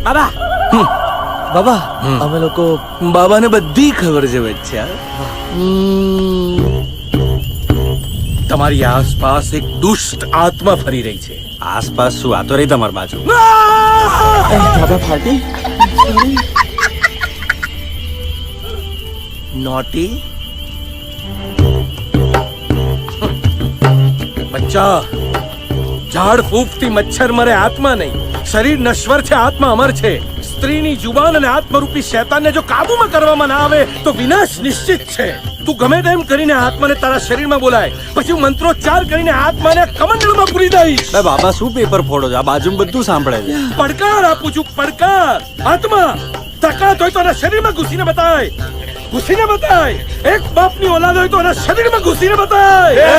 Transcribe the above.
બાબા બાબા અમે લોકો બાબાને બધી ખબર છે બચ્ચા. તમારી આસપાસ એક દુષ્ટ આત્મા ફરી રહી છે. આસપાસ શું આતો રહી તમારી બાજુ? બાબા ફાટી નોટી બચ્ચા, ઝાડ ફૂંકથી મચ્છર મરે, આત્મા નહીં. શરીર નશ્વર છે, આત્મા અમર છે. સ્ત્રીની જુબાન અને આત્મરૂપી શૈતાનને જો કાબુમાં કરવામાં ના આવે તો વિનાશ નિશ્ચિત છે. તું ગમે તેમ કરીને આત્માને તારા શરીરમાં બોલાય, પછી હું મંત્રોચ્ચાર કરીને આત્માને કમંડળમાં પૂરી દઈશ. બે બાબા શું પેપર ફોડો છો? આ બાજુમાં બધું સાંભળે છે. પડકાર આપું છું, પડકાર. આત્મા તાકાત હોય તો એના શરીરમાં ઘૂસીને બતાય, ઘૂસીને બતાય. એક બાપની ઓલાદ હોય તો એના શરીરમાં ઘૂસીને બતાય.